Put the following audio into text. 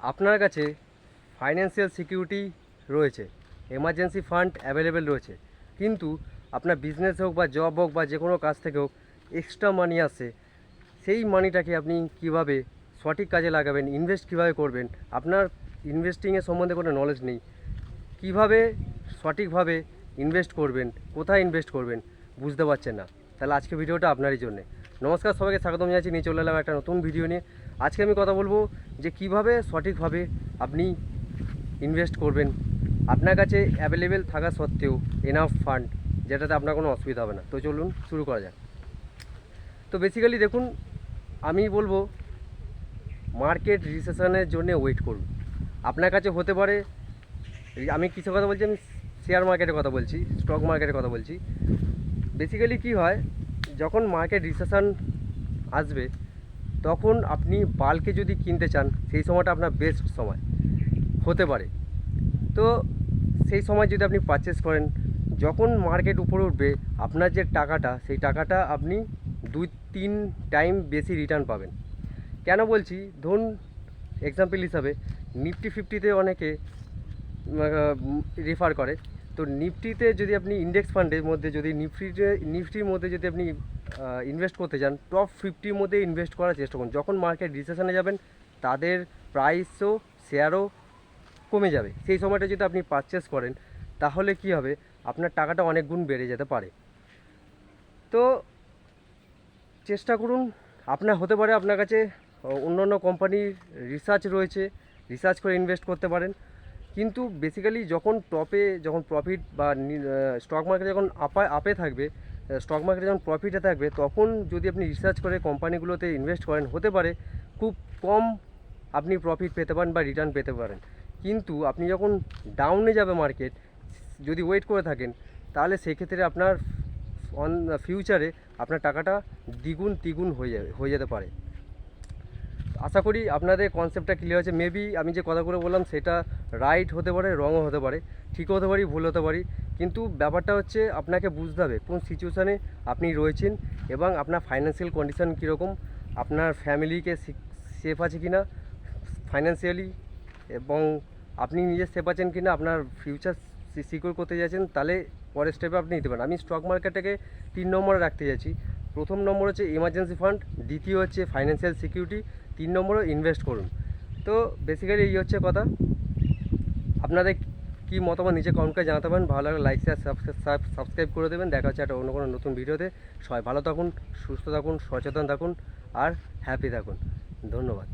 আপনার কাছে financial security রয়েছে, এমার্জেন্সি ফান্ড অ্যাভেলেবেল রয়েছে, কিন্তু আপনার বিজনেস হোক বা জব হোক বা যে কোনো কাজ থেকে হোক এক্সট্রা মানি আসে। সেই মানিটাকে আপনি কিভাবে সঠিক কাজে লাগাবেন, ইনভেস্ট কিভাবে করবেন, আপনার ইনভেস্টিংয়ের সম্বন্ধে কোনো নলেজ নেই, কিভাবে সঠিকভাবে ইনভেস্ট করবেন, কোথায় ইনভেস্ট করবেন বুঝতে পারছেন না, তাহলে আজকে ভিডিওটা আপনারই জন্যে। নমস্কার, সবাইকে স্বাগতম জানাচ্ছি। নিয়ে চলে এলাম একটা নতুন ভিডিও নিয়ে। আজকে আমি কথা বলবো যে কিভাবে সঠিকভাবে আপনি ইনভেস্ট করবেন আপনার কাছে অ্যাভেলেবেল থাকা সত্ত্বেও এনাফ ফান্ড, যেটাতে আপনার কোনো অসুবিধা হবে না। তো চলুন শুরু করা যাক। তো বেসিক্যালি দেখুন, আমি বলবো মার্কেট রিসেশনের জন্য ওয়েট করুন। আপনার কাছে হতে পারে, আমি কিসের কথা বলছি, আমি শেয়ার মার্কেটের কথা বলছি, স্টক মার্কেটের কথা বলছি। বেসিক্যালি কী হয়, যখন মার্কেট রিসেশন আসবে তখন আপনি বাল্কে যদি কিনতে চান সেই সময়টা আপনার বেস্ট সময় হতে পারে। তো সেই সময় যদি আপনি পারচেস করেন, যখন মার্কেট উপরে উঠবে আপনার যে টাকাটা, সেই টাকাটা আপনি 2-3 টাইম বেশি রিটার্ন পাবেন। কেন বলছি, ধরুন এক্সাম্পল হিসাবে নিফটি ফিফটিতে অনেকে রেফার করে। তো নিফটিতে যদি আপনি ইন্ডেক্স ফান্ডের মধ্যে যদি নিফটির মধ্যে যদি আপনি ইনভেস্ট করতে চান, টপ 50-র মধ্যে ইনভেস্ট করার চেষ্টা করুন। যখন মার্কেট রিসেশনে যাবেন তাদের প্রাইসও শেয়ারও কমে যাবে, সেই সময়টা যদি আপনি পারচেস করেন তাহলে কি হবে, আপনার টাকাটা অনেক গুণ বেড়ে যেতে পারে। তো চেষ্টা করুন। আপনার হতে পারে আপনার কাছে অন্য কোম্পানির রিসার্চ রয়েছে, রিসার্চ করে ইনভেস্ট করতে পারেন। কিন্তু বেসিক্যালি যখন যখন প্রফিট বা স্টক মার্কেট যখন আপে থাকবে, স্টক মার্কেটে যখন প্রফিটে থাকবে, তখন যদি আপনি রিসার্চ করে কোম্পানিগুলোতে ইনভেস্ট করেন, হতে পারে খুব কম আপনি প্রফিট পেতে পারেন বা রিটার্ন পেতে পারেন। কিন্তু আপনি যখন ডাউনে যাবে মার্কেট, যদি ওয়েট করে থাকেন, তাহলে সেক্ষেত্রে আপনার ফিউচারে আপনার টাকাটা দ্বিগুণ তিগুণ হয়ে যেতে পারে। আশা করি আপনাদের কনসেপ্টটা ক্লিয়ার আছে। মেবি আমি যে কথাগুলো বললাম সেটা রাইট হতে পারে, রঙও হতে পারে, ঠিকও হতে পারি, ভুল হতে পারি, কিন্তু ব্যাপারটা হচ্ছে আপনাকে বুঝতে হবে কোন সিচুয়েশানে আপনি রয়েছেন এবং আপনার ফাইন্যান্সিয়াল কন্ডিশন কীরকম, আপনার ফ্যামিলিকে সেফ আছে কি না ফাইন্যান্সিয়ালি, এবং আপনি নিজে সেফ আছেন কি না, আপনার ফিউচার সিকিউর করতে যাচ্ছেন, তাহলে পরের স্টেপে আপনি নিতে পারেন। আমি স্টক মার্কেটটাকে 3 নম্বরে রাখতে যাচ্ছি। প্রথম নম্বর হচ্ছে এমার্জেন্সি ফান্ড, দ্বিতীয় হচ্ছে ফাইন্যান্সিয়াল সিকিউরিটি, 3 নম্বরে ইনভেস্ট করুন। তো বেসিক্যালি এই হচ্ছে কথা। আপনাদের কি মতামত নিচে কমেন্ট করে জানাতে পারেন। ভালো লাগলে লাইক শেয়ার সাবস্ক্রাইব করে দেবেন। দেখা হচ্ছে একটা অন্য কোনো নতুন ভিডিওতে। সবাই ভালো থাকুন, সুস্থ থাকুন, সচেতন থাকুন আর হ্যাপি থাকুন। ধন্যবাদ।